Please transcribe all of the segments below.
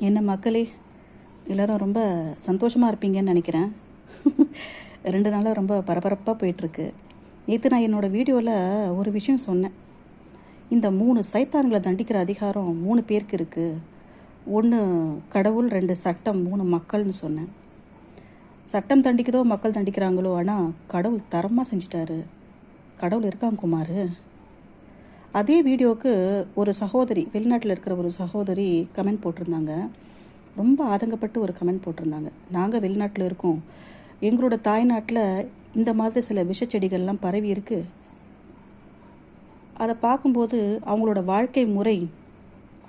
என்ன மக்களே, எல்லோரும் ரொம்ப சந்தோஷமாக இருப்பீங்கன்னு நினைக்கிறேன். 2 நாளாக ரொம்ப பரபரப்பாக போயிட்டுருக்கு. நேற்று நான் என்னோடய வீடியோவில் ஒரு விஷயம் சொன்னேன். இந்த 3 சைத்தான்களை தண்டிக்கிற அதிகாரம் 3 பேருக்கு இருக்குது. 1 கடவுள், 2 சட்டம், 3 மக்கள்னு சொன்னேன். சட்டம் தண்டிக்குதோ மக்கள் தண்டிக்கிறாங்களோ, ஆனால் கடவுள் தரமாக செஞ்சிட்டாரு. கடவுள் இருக்காங்க குமார். அதே வீடியோவுக்கு ஒரு சகோதரி, வெளிநாட்டில் இருக்கிற ஒரு சகோதரி கமெண்ட் போட்டிருந்தாங்க. ரொம்ப ஆதங்கப்பட்டு ஒரு கமெண்ட் போட்டிருந்தாங்க. நாங்கள் வெளிநாட்டில் இருக்கோம், எங்களோட தாய்நாட்டில் இந்த மாதிரி சில விஷச்செடிகள்லாம் பரவி இருக்குது. அதை பார்க்கும்போது அவங்களோட வாழ்க்கை முறை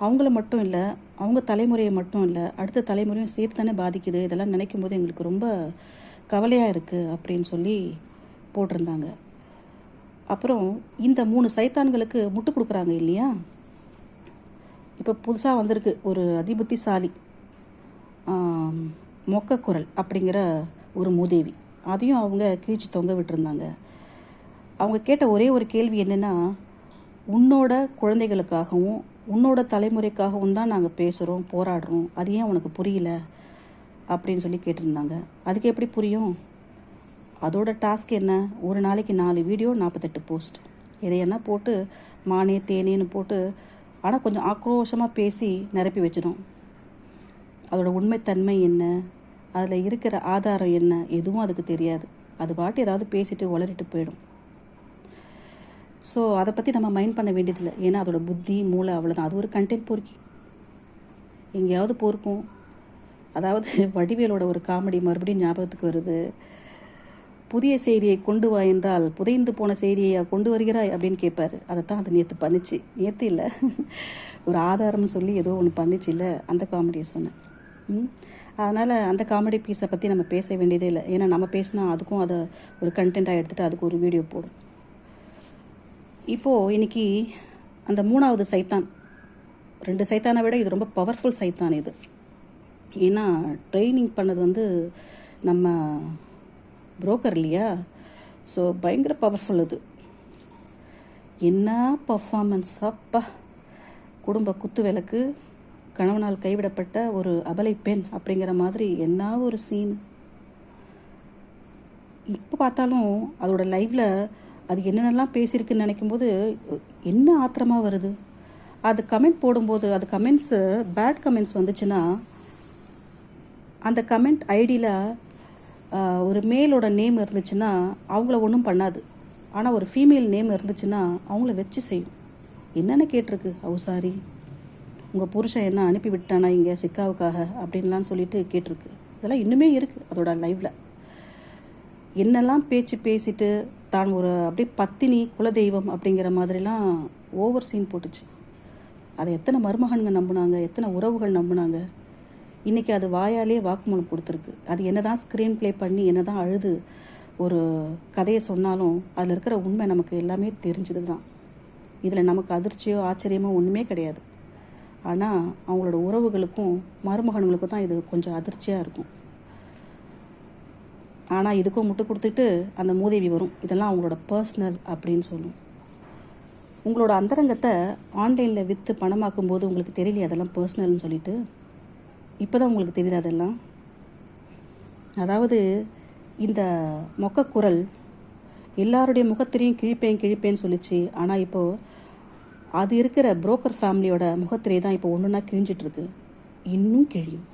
அவங்கள மட்டும் இல்லை, அவங்க தலைமுறையை மட்டும் இல்லை, அடுத்த தலைமுறையும் சேர்த்து தானே பாதிக்குது. இதெல்லாம் நினைக்கும் போது எங்களுக்கு ரொம்ப கவலையாக இருக்குது அப்படின்னு சொல்லி போட்டிருந்தாங்க. அப்புறம் இந்த 3 சைத்தான்களுக்கு முட்டு கொடுக்குறாங்க இல்லையா. இப்போ புதுசாக வந்திருக்கு ஒரு அதிபுத்திசாலி மொக்கக்குரல் அப்படிங்கிற ஒரு மூதேவி. அதையும் அவங்க கீழ்ச்சி தொங்க விட்டுருந்தாங்க. அவங்க கேட்ட ஒரே ஒரு கேள்வி என்னென்னா, உன்னோட குழந்தைகளுக்காகவும் உன்னோட தலைமுறைக்காகவும் தான் நாங்கள் பேசுகிறோம், போராடுறோம், அது ஏன் உனக்கு புரியல அப்படின்னு சொல்லி கேட்டிருந்தாங்க. அதுக்கு எப்படி புரியும்? அதோட டாஸ்க் என்ன? ஒரு நாளைக்கு 4 வீடியோ, 48 போஸ்ட், இதையென்னா போட்டு மானே தேனேன்னு போட்டு, ஆனால் கொஞ்சம் ஆக்ரோஷமாக பேசி நிரப்பி வச்சிடும். அதோட உண்மைத்தன்மை என்ன, அதில் இருக்கிற ஆதாரம் என்ன, எதுவும் அதுக்கு தெரியாது. அது பாட்டு ஏதாவது பேசிட்டு உளறிட்டு போயிடும். ஸோ அதை பற்றி நம்ம மைண்ட் பண்ண வேண்டியதில்லை. ஏன்னா அதோட புத்தி மூளை அவ்வளோதான். அது ஒரு கண்டென்ட் பொறுக்கி எங்கேயாவது பொறுக்கும். அதாவது வடிவேலோட ஒரு காமெடி மறுபடியும் ஞாபகத்துக்கு வருது. புதிய செய்தியை கொண்டு வா என்றால் புதைந்து போன செய்தியை கொண்டு வருகிறாய் அப்படின்னு கேட்பாரு. அதை தான் அது நேற்று பண்ணிச்சு. நேற்று இல்லை, ஒரு ஆதாரம்னு சொல்லி ஏதோ ஒன்று பண்ணிச்சு இல்லை, அந்த காமெடியை சொன்னேன். அதனால் அந்த காமெடி பீஸை பற்றி நம்ம பேச வேண்டியதே இல்லை. ஏன்னா நம்ம பேசினா அதுக்கும் அதை ஒரு கண்டென்ட்டாக எடுத்துகிட்டு அதுக்கு ஒரு வீடியோ போடும். இப்போது இன்றைக்கி அந்த 3வது சைத்தான், 2 சைத்தானை விட இது ரொம்ப பவர்ஃபுல் சைத்தான் இது. ஏன்னா ட்ரைனிங் பண்ணது நம்ம புரோக்கர் இல்லையா. ஸோ பயங்கர பவர்ஃபுல் இது. என்ன பர்ஃபார்மன்ஸ் அப்பா! குடும்ப குத்து விளக்கு, கணவனால் கைவிடப்பட்ட ஒரு அபலை பெண் அப்படிங்கிற மாதிரி என்ன ஒரு சீன். இப்போ பார்த்தாலும் அதோட லைவில் அது என்னென்னலாம் பேசியிருக்குன்னு நினைக்கும்போது என்ன ஆத்திரமாக வருது. அது கமெண்ட் போடும்போது, அது கமெண்ட்ஸு பேட் கமெண்ட்ஸ் வந்துச்சுன்னா, அந்த கமெண்ட் ஐடியில் ஒரு மேலோட நேம் இருந்துச்சுன்னா அவங்கள ஒன்றும் பண்ணாது. ஆனால் ஒரு ஃபீமேல் நேம் இருந்துச்சுன்னா அவங்கள வச்சு செய்யும். என்னென்ன கேட்டிருக்கு, சாரி உங்கள் புருஷன் என்ன அனுப்பி விட்டானா இங்கே சிக்காவுக்காக அப்படின்லாம் சொல்லிட்டு கேட்டிருக்கு. இதெல்லாம் இன்னுமே இருக்குது அதோட லைவில். என்னெல்லாம் பேச்சு பேசிட்டு தான் ஒரு அப்படியே பத்தினி குலதெய்வம் அப்படிங்கிற மாதிரிலாம் ஓவர் சீன் போட்டுச்சு. அதை எத்தனை மருமகன்கள் நம்பினாங்க, எத்தனை உறவுகள் நம்பினாங்க. இன்றைக்கி அது வாயாலே வாக்குமூலம் கொடுத்துருக்கு. அது என்ன தான் ஸ்க்ரீன் ப்ளே பண்ணி என்ன தான் அழுது ஒரு கதையை சொன்னாலும் அதில் இருக்கிற உண்மை நமக்கு எல்லாமே தெரிஞ்சது தான். இதில் நமக்கு அதிர்ச்சியோ ஆச்சரியமோ ஒன்றுமே கிடையாது. ஆனால் அவங்களோட உறவுகளுக்கும் மருமகன்களுக்கும் தான் இது கொஞ்சம் அதிர்ச்சியாக இருக்கும். ஆனால் இதுக்கும் முட்டு கொடுத்துட்டு அந்த மூதேவி வரும், இதெல்லாம் அவங்களோட பர்சனல் அப்படின்னு சொல்லும். உங்களோட அந்தரங்கத்தை ஆன்லைனில் விற்று பணமாக்கும் போது உங்களுக்கு தெரியலையே அதெல்லாம் பர்சனல்னு சொல்லிட்டு. இப்போ தான் உங்களுக்கு தெரியுது அதெல்லாம். அதாவது இந்த மொக்கக்குரல் எல்லாருடைய முகத்திரையும் கிழிப்பேன்னு சொல்லிச்சு. ஆனால் இப்போது அது இருக்கிற புரோக்கர் ஃபேமிலியோட முகத்திரை தான் இப்போ ஒன்றுனா கிழிஞ்சிட்ருக்கு. இன்னும் கிழியும்.